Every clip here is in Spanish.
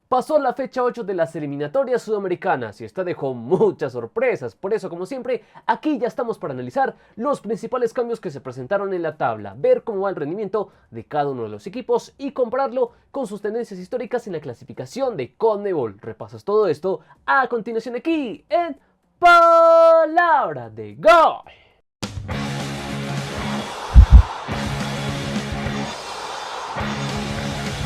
Pasó la fecha 8 de las eliminatorias sudamericanas y esta dejó muchas sorpresas, por eso como siempre aquí ya estamos para analizar los principales cambios que se presentaron en la tabla, ver cómo va el rendimiento de cada uno de los equipos y compararlo con sus tendencias históricas en la clasificación de CONMEBOL. Repasas todo esto a continuación aquí en Palabra de Gol.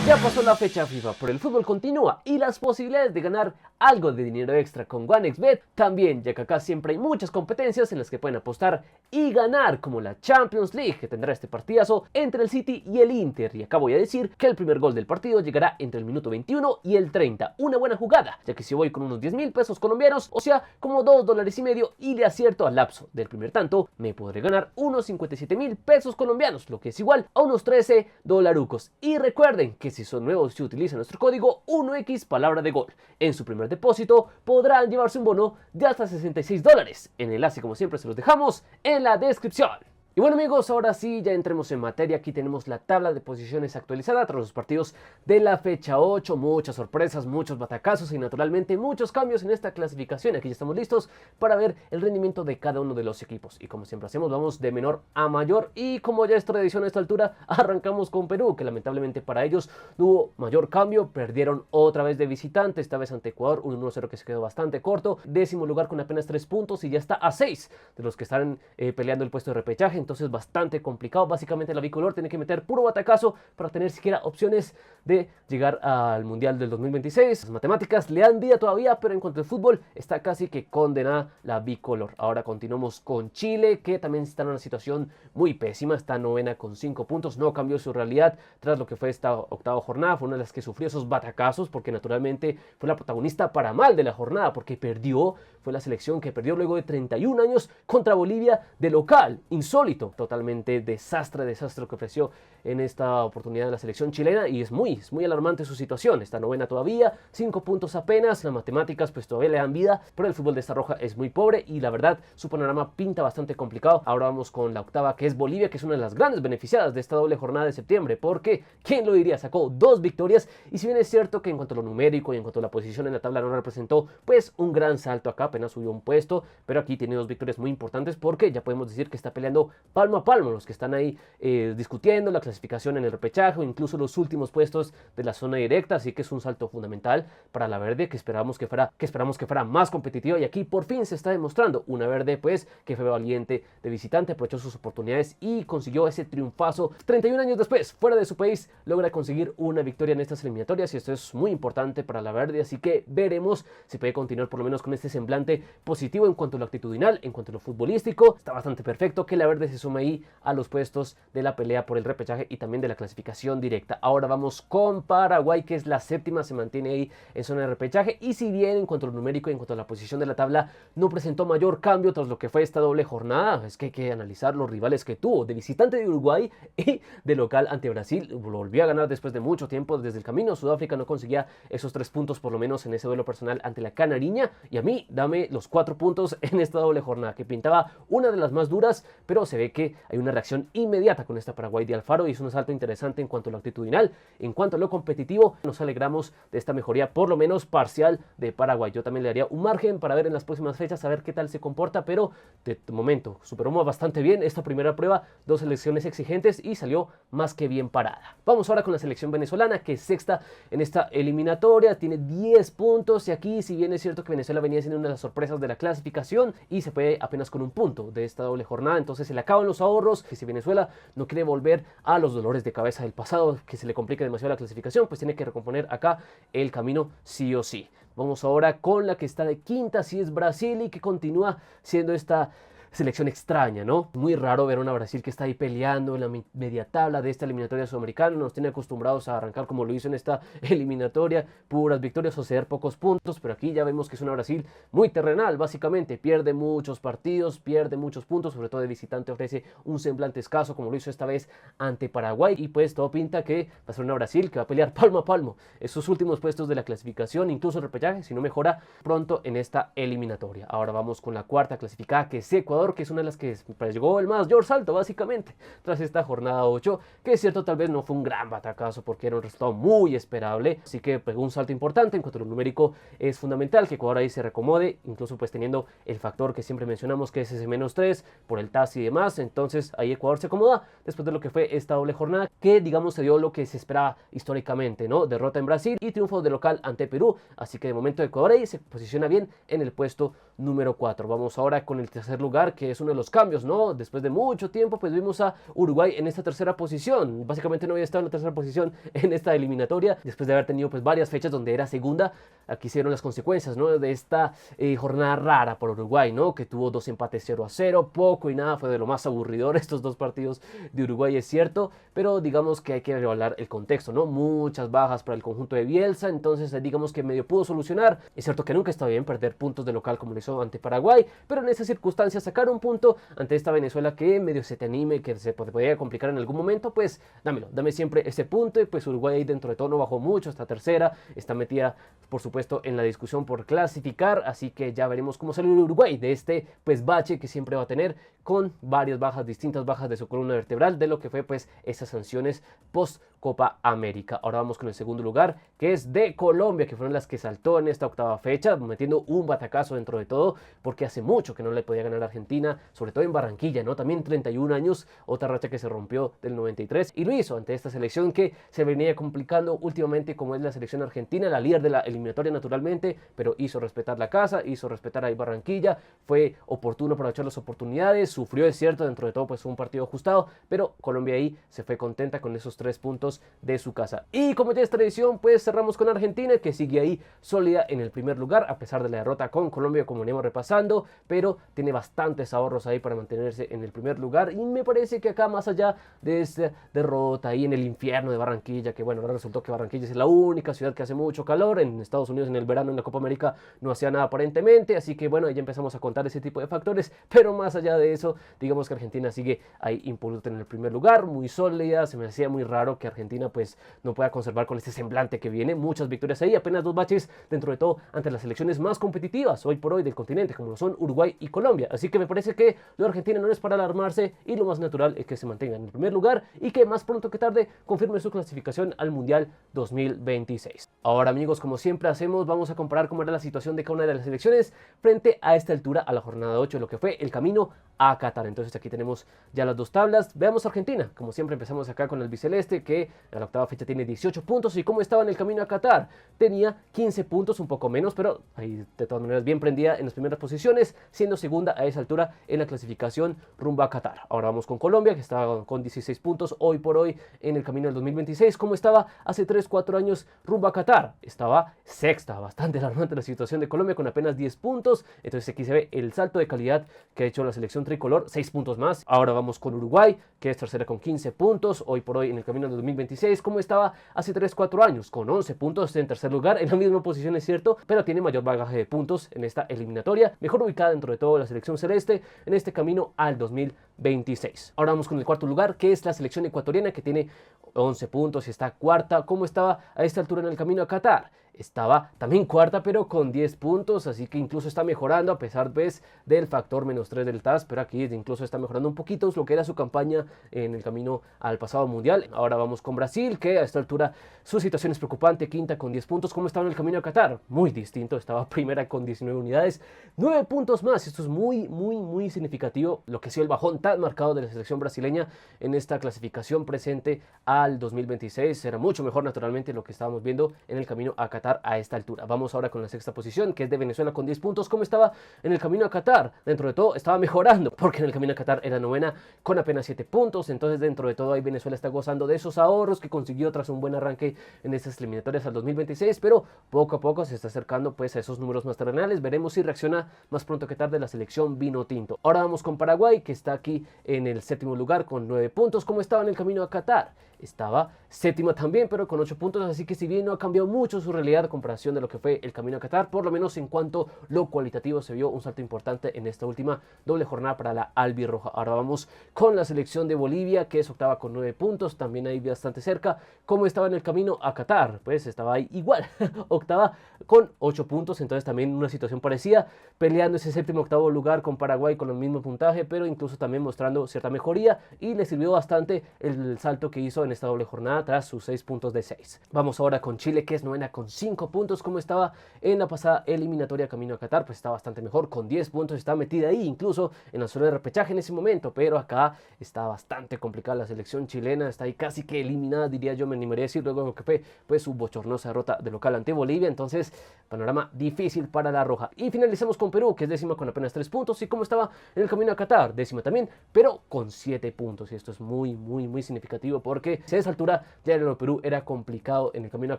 Ya pasó la fecha FIFA, pero el fútbol continúa y las posibilidades de ganar algo de dinero extra con OneXBet también, ya que acá siempre hay muchas competencias en las que pueden apostar y ganar, como la Champions League, que tendrá este partidazo entre el City y el Inter. Y acá voy a decir que el primer gol del partido llegará entre el minuto 21 y el 30. Una buena jugada, ya que si voy con unos 10.000 pesos colombianos, o sea, como $2.50 y le acierto al lapso del primer tanto, me podré ganar unos 57.000 pesos colombianos, lo que es igual a unos 13 dolarucos. Y recuerden que si son nuevos y utilizan nuestro código 1X Palabra de Gol en su primer depósito, podrán llevarse un bono de hasta $66. El enlace, como siempre, se los dejamos en la descripción. Y bueno amigos, ahora sí, ya entremos en materia. Aquí tenemos la tabla de posiciones actualizada tras los partidos de la fecha 8. Muchas sorpresas, muchos batacazos y naturalmente muchos cambios en esta clasificación. Aquí ya estamos listos para ver el rendimiento de cada uno de los equipos. Y como siempre hacemos, vamos de menor a mayor. Y como ya es tradición a esta altura, arrancamos con Perú, que lamentablemente para ellos no hubo mayor cambio. Perdieron otra vez de visitante, esta vez ante Ecuador, un 1-0 que se quedó bastante corto. Décimo lugar con apenas 3 puntos y ya está a 6 de los que están peleando el puesto de repechaje. Entonces bastante complicado. Básicamente la bicolor tiene que meter puro batacazo para tener siquiera opciones de llegar al Mundial del 2026. Las matemáticas le dan vida todavía, pero en cuanto al fútbol está casi que condenada la bicolor. Ahora continuamos con Chile, que también está en una situación muy pésima. Está novena con 5 puntos. No cambió su realidad tras lo que fue esta octava jornada. Fue una de las que sufrió esos batacazos porque naturalmente fue la protagonista para mal de la jornada porque perdió. Fue la selección que perdió luego de 31 años contra Bolivia de local. Insólito. Totalmente desastre que ofreció en esta oportunidad de la selección chilena y es muy alarmante su situación. Está novena todavía, 5 puntos apenas. Las matemáticas pues todavía le dan vida, pero el fútbol de esta roja es muy pobre y la verdad su panorama pinta bastante complicado. Ahora vamos con la octava, que es Bolivia, que es una de las grandes beneficiadas de esta doble jornada de septiembre, porque ¿quién lo diría? Sacó 2 victorias y si bien es cierto que en cuanto a lo numérico y en cuanto a la posición en la tabla no representó pues un gran salto acá, apenas subió un puesto, pero aquí tiene 2 victorias muy importantes porque ya podemos decir que está peleando palmo a palmo los que están ahí discutiendo la clasificación en el repechaje o incluso los últimos puestos de la zona directa, así que es un salto fundamental para la verde que esperamos que fuera más competitiva y aquí por fin se está demostrando una verde pues que fue valiente de visitante, aprovechó sus oportunidades y consiguió ese triunfazo. 31 años después, fuera de su país, logra conseguir una victoria en estas eliminatorias y esto es muy importante para la verde, así que veremos si puede continuar por lo menos con este semblante positivo en cuanto a lo actitudinal, en cuanto a lo futbolístico. Está bastante perfecto que la verde se sume ahí a los puestos de la pelea por el repechaje y también de la clasificación directa. Ahora vamos con Paraguay, que es la séptima, se mantiene ahí en zona de repechaje y si bien en cuanto a lo numérico y en cuanto a la posición de la tabla no presentó mayor cambio tras lo que fue esta doble jornada, es que hay que analizar los rivales que tuvo. De visitante de Uruguay y de local ante Brasil, volvió a ganar después de mucho tiempo desde el camino. Sudáfrica no conseguía esos 3 puntos por lo menos en ese duelo personal ante la Canariña y a mí dame los 4 puntos en esta doble jornada que pintaba una de las más duras, pero se ve que hay una reacción inmediata con esta Paraguay de Alfaro y es un salto interesante en cuanto a lo actitudinal. En cuanto a lo competitivo, nos alegramos de esta mejoría por lo menos parcial de Paraguay. Yo también le daría un margen para ver en las próximas fechas a ver qué tal se comporta, pero de momento superó bastante bien esta primera prueba, 2 selecciones exigentes y salió más que bien parada. Vamos ahora con la selección venezolana, que es sexta en esta eliminatoria, tiene 10 puntos y aquí si bien es cierto que Venezuela venía siendo una de las sorpresas de la clasificación y se fue apenas con un punto de esta doble jornada, entonces se le acaban los ahorros, que si Venezuela no quiere volver a los dolores de cabeza del pasado, que se le complica demasiado la clasificación, pues tiene que recomponer acá el camino sí o sí. Vamos ahora con la que está de quinta, si es Brasil y que continúa siendo esta selección extraña, ¿no? Muy raro ver a una Brasil que está ahí peleando en la media tabla de esta eliminatoria sudamericana. Nos tiene acostumbrados a arrancar como lo hizo en esta eliminatoria, puras victorias o ceder pocos puntos, pero aquí ya vemos que es una Brasil muy terrenal, básicamente. Pierde muchos partidos, pierde muchos puntos, sobre todo de visitante ofrece un semblante escaso como lo hizo esta vez ante Paraguay y pues todo pinta que va a ser una Brasil que va a pelear palmo a palmo esos últimos puestos de la clasificación, incluso el repechaje, si no mejora pronto en esta eliminatoria. Ahora vamos con la cuarta clasificada, que es Ecuador, Ecuador, que es una de las que pues, llegó el mayor salto básicamente tras esta jornada 8, que es cierto tal vez no fue un gran batacazo porque era un resultado muy esperable, así que pegó un salto importante. En cuanto a lo numérico es fundamental que Ecuador ahí se recomode, incluso pues teniendo el factor que siempre mencionamos que es ese -3 por el TAS y demás. Entonces ahí Ecuador se acomoda después de lo que fue esta doble jornada, que digamos se dio lo que se esperaba históricamente, ¿no? Derrota en Brasil y triunfo de local ante Perú, así que de momento Ecuador ahí se posiciona bien en el puesto número 4. Vamos ahora con el tercer lugar, que es uno de los cambios, ¿no? Después de mucho tiempo pues vimos a Uruguay en esta tercera posición, básicamente no había estado en la tercera posición en esta eliminatoria, después de haber tenido pues varias fechas donde era segunda. Aquí se dieron las consecuencias, ¿no? De esta jornada rara por Uruguay, ¿no? Que tuvo 2 empates 0-0, poco y nada, fue de lo más aburridor estos 2 partidos de Uruguay, es cierto, pero digamos que hay que evaluar el contexto, ¿no? Muchas bajas para el conjunto de Bielsa, entonces digamos que medio pudo solucionar. Es cierto que nunca está bien perder puntos de local como lo hizo ante Paraguay, pero en esas circunstancias sacar un punto ante esta Venezuela que medio se te anime, que se podría complicar en algún momento, pues dame siempre ese punto. Y pues Uruguay ahí dentro de todo no bajó mucho, está tercera, está metida por supuesto en la discusión por clasificar, así que ya veremos cómo sale Uruguay de este pues bache que siempre va a tener, con varias bajas, distintas bajas de su columna vertebral, de lo que fue pues esas sanciones post Copa América. Ahora vamos con el segundo lugar, que es de Colombia, que fueron las que saltó en esta octava fecha, metiendo un batacazo dentro de todo, porque hace mucho que no le podía ganar a Argentina, sobre todo en Barranquilla, ¿no? También 31 años, otra racha que se rompió del 93, y lo hizo ante esta selección que se venía complicando últimamente, como es la selección argentina, la líder de la eliminatoria naturalmente, pero hizo respetar la casa, hizo respetar ahí Barranquilla, fue oportuno para aprovechar las oportunidades, sufrió, es cierto, dentro de todo pues fue un partido ajustado, pero Colombia ahí se fue contenta con esos 3 puntos de su casa. Y como ya es tradición, pues cerramos con Argentina, que sigue ahí sólida en el primer lugar, a pesar de la derrota con Colombia, como venimos repasando, pero tiene bastantes ahorros ahí para mantenerse en el primer lugar, y me parece que acá, más allá de esta derrota ahí en el infierno de Barranquilla, que bueno, ahora resultó que Barranquilla es la única ciudad que hace mucho calor, en Estados Unidos en el verano en la Copa América no hacía nada aparentemente, así que bueno, ya empezamos a contar ese tipo de factores, pero más allá de eso, digamos que Argentina sigue ahí impoluta en el primer lugar, muy sólida. Se me hacía muy raro que Argentina pues no pueda conservar con este semblante que viene, muchas victorias ahí, apenas 2 baches dentro de todo ante las selecciones más competitivas hoy por hoy del continente, como lo son Uruguay y Colombia, así que me parece que lo de Argentina no es para alarmarse, y lo más natural es que se mantenga en el primer lugar y que más pronto que tarde confirme su clasificación al Mundial 2026. Ahora amigos, como siempre hacemos, vamos a comparar cómo era la situación de cada una de las selecciones frente a esta altura, a la jornada 8, lo que fue el camino a Qatar. Entonces aquí tenemos ya las 2 tablas. Veamos Argentina, como siempre empezamos acá con el biceleste, que a la octava fecha tiene 18 puntos, y cómo estaba en el camino a Qatar, tenía 15 puntos, un poco menos, pero ahí de todas maneras bien prendida en las primeras posiciones, siendo segunda a esa altura en la clasificación rumbo a Qatar. Ahora vamos con Colombia, que está con 16 puntos hoy por hoy en el camino del 2026, como estaba hace 3-4 años rumbo a Qatar, estaba sexta, bastante alarmante la situación de Colombia con apenas 10 puntos, entonces aquí se ve el salto de calidad que ha hecho la selección tricolor, 6 puntos más. Ahora vamos con Uruguay, que es tercera con 15 puntos, hoy por hoy en el camino del 2026, como estaba hace 3-4 años, con 11 puntos en tercer lugar, en la misma posición es cierto, pero tiene mayor bagaje de puntos en esta eliminatoria, mejor ubicada dentro de todo la selección celeste en este camino al 2026. Ahora vamos con el cuarto lugar, que es la selección ecuatoriana, que tiene 11 puntos y está cuarta. ¿Cómo estaba a esta altura en el camino a Qatar? Estaba también cuarta, pero con 10 puntos, así que incluso está mejorando a pesar pues, del factor -3 del TAS, pero aquí incluso está mejorando un poquito lo que era su campaña en el camino al pasado mundial. Ahora vamos con Brasil, que a esta altura su situación es preocupante, quinta con 10 puntos. ¿Cómo estaba en el camino a Qatar? Muy distinto, estaba primera con 19 unidades, 9 puntos más. Esto es muy significativo, lo que ha sido el bajón tan marcado de la selección brasileña en esta clasificación presente al 2026. Era mucho mejor naturalmente lo que estábamos viendo en el camino a Qatar a esta altura. Vamos ahora con la sexta posición, que es de Venezuela con 10 puntos. ¿Cómo estaba en el camino a Qatar? Dentro de todo estaba mejorando, porque en el camino a Qatar era novena con apenas 7 puntos, entonces dentro de todo ahí Venezuela está gozando de esos ahorros que consiguió tras un buen arranque en estas eliminatorias al 2026, pero poco a poco se está acercando pues a esos números más terrenales. Veremos si reacciona más pronto que tarde la selección vino tinto. Ahora vamos con Paraguay, que está aquí en el séptimo lugar con 9 puntos. ¿Cómo estaba en el camino a Qatar? estaba séptima también, pero con 8 puntos, así que si bien no ha cambiado mucho su realidad a comparación de lo que fue el camino a Qatar, por lo menos en cuanto lo cualitativo se vio un salto importante en esta última doble jornada para la albirroja. Ahora vamos con la selección de Bolivia, que es octava con 9 puntos, también ahí bastante cerca. ¿Cómo estaba en el camino a Qatar? Pues estaba ahí igual, octava con 8 puntos, entonces también una situación parecida, peleando ese séptimo octavo lugar con Paraguay con el mismo puntaje, pero incluso también mostrando cierta mejoría, y le sirvió bastante el salto que hizo en esta doble jornada tras sus 6 puntos de 6. Vamos ahora con Chile, que es novena con 5 puntos. Como estaba en la pasada eliminatoria camino a Qatar, pues está bastante mejor con 10 puntos, está metida ahí incluso en la zona de repechaje en ese momento, pero acá está bastante complicada la selección chilena, está ahí casi que eliminada, diría yo, me animaría a decir, luego de lo que fue pues su bochornosa derrota de local ante Bolivia. Entonces panorama difícil para la roja. Y finalizamos con Perú, que es décima con apenas 3 puntos, y como estaba en el camino a Qatar, décima también, pero con 7 puntos, y esto es muy significativo, porque si a esa altura ya el Perú era complicado en el camino a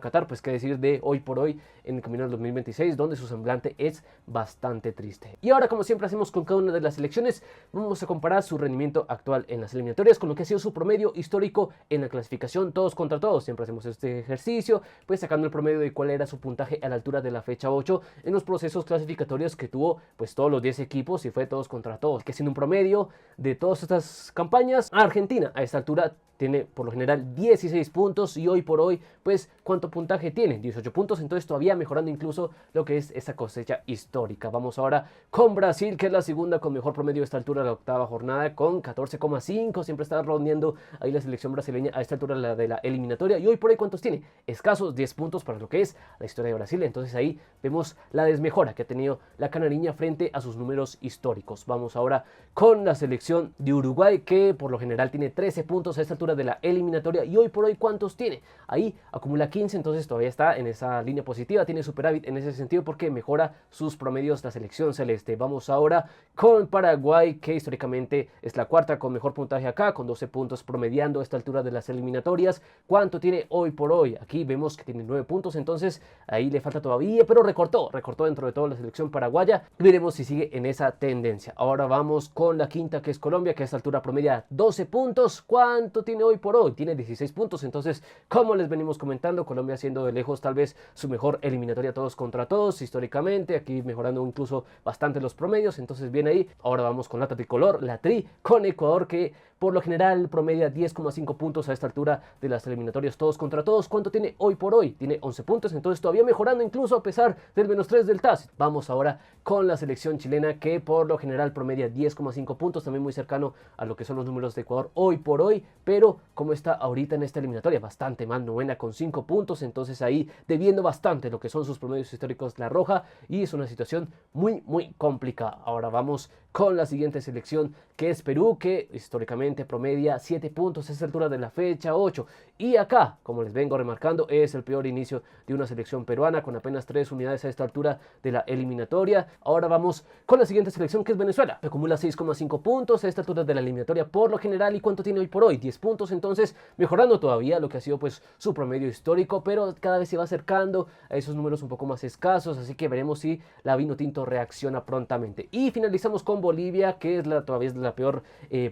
Qatar, pues qué decir de hoy por hoy en el camino al 2026, donde su semblante es bastante triste. Y ahora, como siempre hacemos con cada una de las selecciones, vamos a comparar su rendimiento actual en las eliminatorias con lo que ha sido su promedio histórico en la clasificación todos contra todos. Siempre hacemos este ejercicio, pues sacando el promedio de cuál era su puntaje a la altura de la fecha 8 en los procesos clasificatorios que tuvo pues todos los 10 equipos, y fue todos contra todos, que siendo un promedio de todas estas campañas, Argentina a esta altura tiene por lo general 16 puntos, y hoy por hoy, pues, ¿cuánto puntaje tiene? 18 puntos, entonces todavía mejorando incluso lo que es esa cosecha histórica. Vamos ahora con Brasil, que es la segunda con mejor promedio a esta altura de la octava jornada, con 14,5, siempre está rondeando ahí la selección brasileña a esta altura de la eliminatoria, y hoy por hoy, ¿cuántos tiene? Escasos 10 puntos para lo que es la historia de Brasil, entonces ahí vemos la desmejora que ha tenido la canariña frente a sus números históricos. Vamos ahora con la selección de Uruguay, que por lo general tiene 13 puntos a esta altura de la eliminatoria, y hoy por hoy ¿cuántos tiene? Ahí acumula 15, entonces todavía está en esa línea positiva, tiene superávit en ese sentido porque mejora sus promedios la selección celeste. Vamos ahora con Paraguay, que históricamente es la cuarta con mejor puntaje acá, con 12 puntos promediando a esta altura de las eliminatorias. ¿Cuánto tiene hoy por hoy? Aquí vemos que tiene 9 puntos, entonces ahí le falta todavía, pero recortó dentro de todo la selección paraguaya. Veremos si sigue en esa tendencia. Ahora vamos con la quinta, que es Colombia, que a esta altura promedia 12 puntos. ¿Cuánto tiene hoy por hoy? Tiene 16 puntos, entonces, como les venimos comentando, Colombia siendo de lejos tal vez su mejor eliminatoria todos contra todos históricamente, aquí mejorando incluso bastante los promedios, entonces bien ahí. Ahora vamos con la tricolor, la tri, con Ecuador, que por lo general promedia 10,5 puntos a esta altura de las eliminatorias todos contra todos. ¿Cuánto tiene hoy por hoy? Tiene 11 puntos, entonces todavía mejorando incluso a pesar del -3 del TAS. Vamos ahora con la selección chilena, que por lo general promedia 10,5 puntos, también muy cercano a lo que son los números de Ecuador hoy por hoy, pero como está ahorita en esta eliminatoria, bastante mal, novena con 5 puntos, entonces ahí debiendo bastante lo que son sus promedios históricos la roja, y es una situación muy complicada. Ahora vamos con la siguiente selección, que es Perú, que históricamente promedia 7 puntos a esta altura de la fecha 8, y acá, como les vengo remarcando, es el peor inicio de una selección peruana, con apenas 3 unidades a esta altura de la eliminatoria. Ahora vamos con la siguiente selección, que es Venezuela, que acumula 6,5 puntos a esta altura de la eliminatoria por lo general, y ¿cuánto tiene hoy por hoy? 10 puntos, entonces mejorando todavía lo que ha sido pues su promedio histórico, pero cada vez se va acercando a esos números un poco más escasos, así que veremos si la Vinotinto reacciona prontamente. Y finalizamos con Bolivia, que es todavía es la peor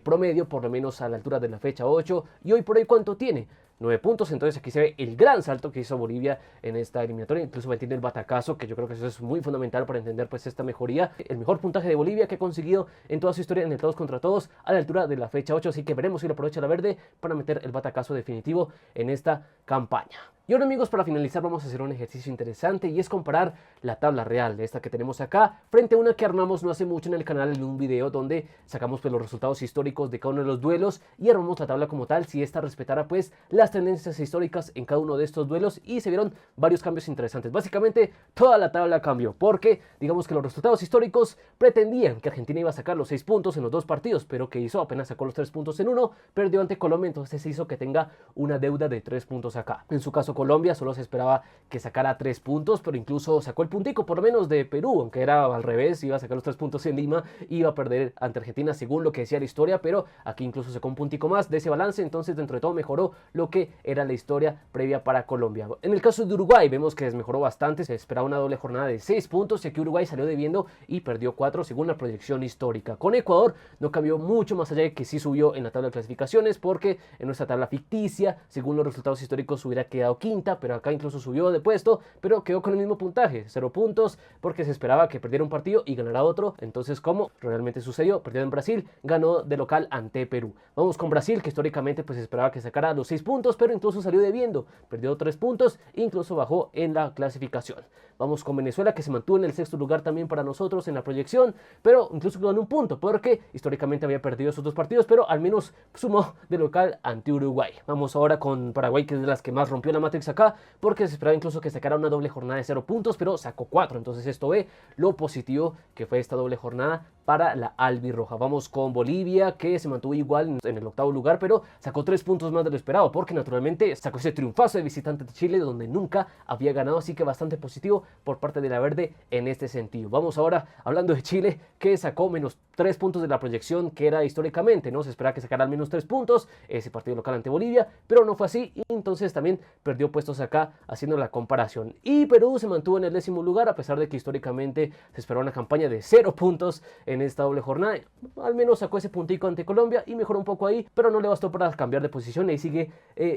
promedio, por lo menos a la altura de la fecha 8, y hoy por hoy ¿cuánto tiene? 9 puntos, entonces aquí se ve el gran salto que hizo Bolivia en esta eliminatoria, incluso metiendo el batacazo, que yo creo que eso es muy fundamental para entender pues esta mejoría. El mejor puntaje de Bolivia que ha conseguido en toda su historia en el todos contra todos a la altura de la fecha 8, así que veremos si lo aprovecha la verde para meter el batacazo definitivo en esta campaña. Y ahora, amigos, para finalizar vamos a hacer un ejercicio interesante, y es comparar la tabla real de esta que tenemos acá frente a una que armamos no hace mucho en el canal en un video donde sacamos pues los resultados históricos de cada uno de los duelos y armamos la tabla como tal, si esta respetara pues las tendencias históricas en cada uno de estos duelos, y se vieron varios cambios interesantes. Básicamente toda la tabla cambió, porque digamos que los resultados históricos pretendían que Argentina iba a sacar los 6 puntos en los 2 partidos, pero que hizo apenas sacó los 3 puntos en uno, perdió ante Colombia, entonces se hizo que tenga una deuda de 3 puntos acá. En su caso Colombia solo se esperaba que sacara 3 puntos, pero incluso sacó el puntico por lo menos de Perú, aunque era al revés, iba a sacar los 3 puntos en Lima, iba a perder ante Argentina según lo que decía la historia, pero aquí incluso sacó un puntico más de ese balance, entonces dentro de todo mejoró lo que era la historia previa para Colombia. En el caso de Uruguay vemos que desmejoró bastante, se esperaba una doble jornada de 6 puntos y aquí Uruguay salió debiendo y perdió 4 según la proyección histórica. Con Ecuador no cambió mucho más allá de que sí subió en la tabla de clasificaciones, porque en nuestra tabla ficticia, según los resultados históricos, hubiera quedado quinta, pero acá incluso subió de puesto, pero quedó con el mismo puntaje, 0 puntos, porque se esperaba que perdiera un partido y ganara otro. Entonces, como realmente sucedió, perdió en Brasil, ganó de local ante Perú. Vamos con Brasil, que históricamente pues se esperaba que sacara los 6 puntos, pero incluso salió debiendo, perdió 3 puntos e incluso bajó en la clasificación. Vamos con Venezuela, que se mantuvo en el sexto lugar también para nosotros en la proyección, pero incluso quedó en un punto, porque históricamente había perdido esos 2 partidos, pero al menos sumó de local ante Uruguay. Vamos ahora con Paraguay, que es de las que más rompió la Matrix acá, porque se esperaba incluso que sacara una doble jornada de 0 puntos, pero sacó 4, entonces esto ve lo positivo que fue esta doble jornada para la albirroja. Vamos con Bolivia, que se mantuvo igual en el octavo lugar, pero sacó 3 puntos más de lo esperado, porque naturalmente sacó ese triunfazo de visitante de Chile, donde nunca había ganado, así que bastante positivo por parte de la verde en este sentido. Vamos ahora hablando de Chile, que sacó menos 3 puntos de la proyección que era históricamente, ¿no? Se esperaba que sacara al menos 3 puntos ese partido local ante Bolivia, pero no fue así, y entonces también perdió puestos acá haciendo la comparación. Y Perú se mantuvo en el 10º lugar, a pesar de que históricamente se esperaba una campaña de 0 puntos en esta doble jornada. Al menos sacó ese puntico ante Colombia y mejoró un poco ahí, pero no le bastó para cambiar de posición y sigue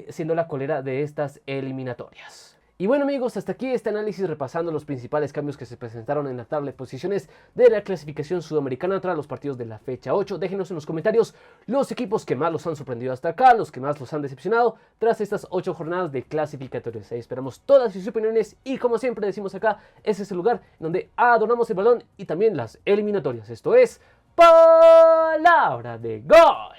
siendo la colera de estas eliminatorias. Y bueno amigos, hasta aquí este análisis repasando los principales cambios que se presentaron en la tabla de posiciones de la clasificación sudamericana tras los partidos de la fecha 8. Déjenos en los comentarios los equipos que más los han sorprendido hasta acá, los que más los han decepcionado tras estas 8 jornadas de clasificatorias. Ahí esperamos todas sus opiniones y como siempre decimos acá, ese es el lugar donde adornamos el balón y también las eliminatorias. Esto es Palabra de Gol.